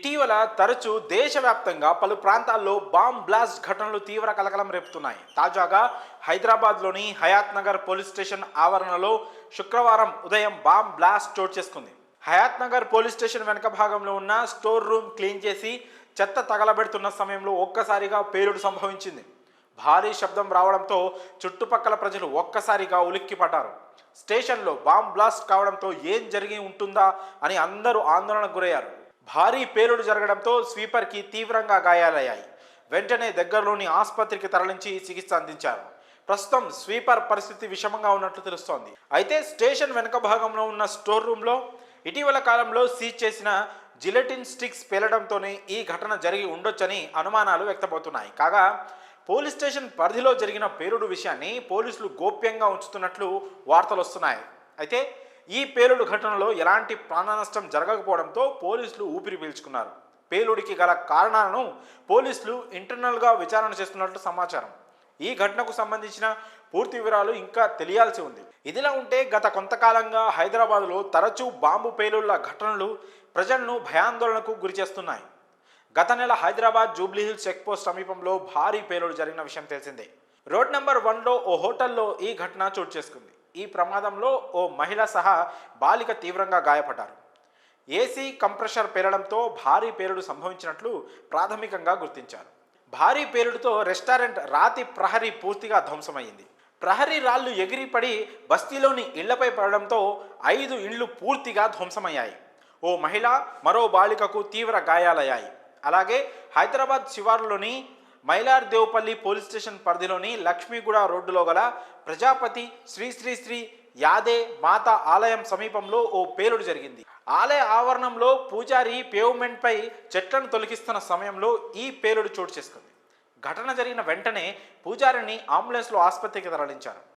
ఇటీవల తరచూ దేశవ్యాప్తంగా పలు ప్రాంతాల్లో బాంబ్ బ్లాస్ట్ ఘటనలు తీవ్ర కలకలం రేపుతున్నాయి. తాజాగా హైదరాబాద్లోని హయాత్ నగర్ పోలీస్ స్టేషన్ ఆవరణలో శుక్రవారం ఉదయం బాంబ్ బ్లాస్ట్ చోటు చేసుకుంది. హయాత్ నగర్ పోలీస్ స్టేషన్ వెనుక భాగంలో ఉన్న స్టోర్ రూమ్ క్లీన్ చేసి చెత్త తగలబెడుతున్న సమయంలో ఒక్కసారిగా పేలుడు సంభవించింది. భారీ శబ్దం రావడంతో చుట్టుపక్కల ప్రజలు ఒక్కసారిగా ఉలిక్కిపడ్డారు. స్టేషన్లో బాంబ్ బ్లాస్ట్ కావడంతో ఏం జరిగి ఉంటుందా అని అందరూ ఆందోళనకు గురయ్యారు. భారీ పేలుడు జరగడంతో స్వీపర్కి తీవ్రంగా గాయాలయ్యాయి. వెంటనే దగ్గరలోని ఆసుపత్రికి తరలించి చికిత్స అందించారు. ప్రస్తుతం స్వీపర్ పరిస్థితి విషమంగా ఉన్నట్లు తెలుస్తోంది. అయితే స్టేషన్ వెనుక భాగంలో ఉన్న స్టోర్ రూమ్లో ఇటీవల కాలంలో సీజ్ చేసిన జిలెటిన్ స్టిక్స్ పేలడంతోనే ఈ ఘటన జరిగి ఉండొచ్చని అనుమానాలు వ్యక్తమవుతున్నాయి. కాగా పోలీస్ స్టేషన్ పరిధిలో జరిగిన పేలుడు విషయాన్ని పోలీసులు గోప్యంగా ఉంచుతున్నట్లు వార్తలు వస్తున్నాయి. అయితే ఈ పేలుడు ఘటనలో ఎలాంటి ప్రాణ నష్టం జరగకపోవడంతో పోలీసులు ఊపిరి పీల్చుకున్నారు. పేలుడికి గల కారణాలను పోలీసులు ఇంటర్నల్గా విచారణ చేస్తున్నట్లు సమాచారం. ఈ ఘటనకు సంబంధించిన పూర్తి వివరాలు ఇంకా తెలియాల్సి ఉంది. ఇదిలా ఉంటే గత కొంతకాలంగా హైదరాబాద్లో తరచూ బాంబు పేలుళ్ల ఘటనలు ప్రజలను భయాందోళనకు గురి చేస్తున్నాయి. గత నెల హైదరాబాద్ జూబ్లీహిల్స్ చెక్ పోస్ట్ సమీపంలో భారీ పేలుడు జరిగిన విషయం తెలిసిందే. రోడ్ నెంబర్ 1లో ఓ హోటల్లో ఈ ఘటన చోటు చేసుకుంది. ఈ ప్రమాదంలో ఓ మహిళ సహా బాలిక తీవ్రంగా గాయపడ్డారు. ఏసీ కంప్రెషర్ పేలడంతో భారీ పేలుడు సంభవించినట్లు ప్రాథమికంగా గుర్తించారు. భారీ పేలుడుతో రెస్టారెంట్ రాతి ప్రహరీ పూర్తిగా ధ్వంసమైంది. ప్రహరీ రాళ్లు ఎగిరిపడి బస్తీలోని ఇళ్లపై పడడంతో 5 ఇండ్లు పూర్తిగా ధ్వంసమయ్యాయి. ఓ మహిళ మరో బాలికకు తీవ్ర గాయాలయ్యాయి. అలాగే హైదరాబాద్ శివారులోని మైలార్దేవ్పల్లి పోలీస్ స్టేషన్ పరిధిలోని లక్ష్మీగూడ రోడ్డులో గల ప్రజాపతి శ్రీ శ్రీ శ్రీ యాదే మాత ఆలయం సమీపంలో ఓ పేలుడు జరిగింది. ఆలయ ఆవరణంలో పూజారి పేవ్మెంట్పై చెట్లను తొలగిస్తున్న సమయంలో ఈ పేలుడు చోటు చేసుకుంది. ఘటన జరిగిన వెంటనే పూజారిని అంబులెన్స్లో ఆసుపత్రికి తరలించారు.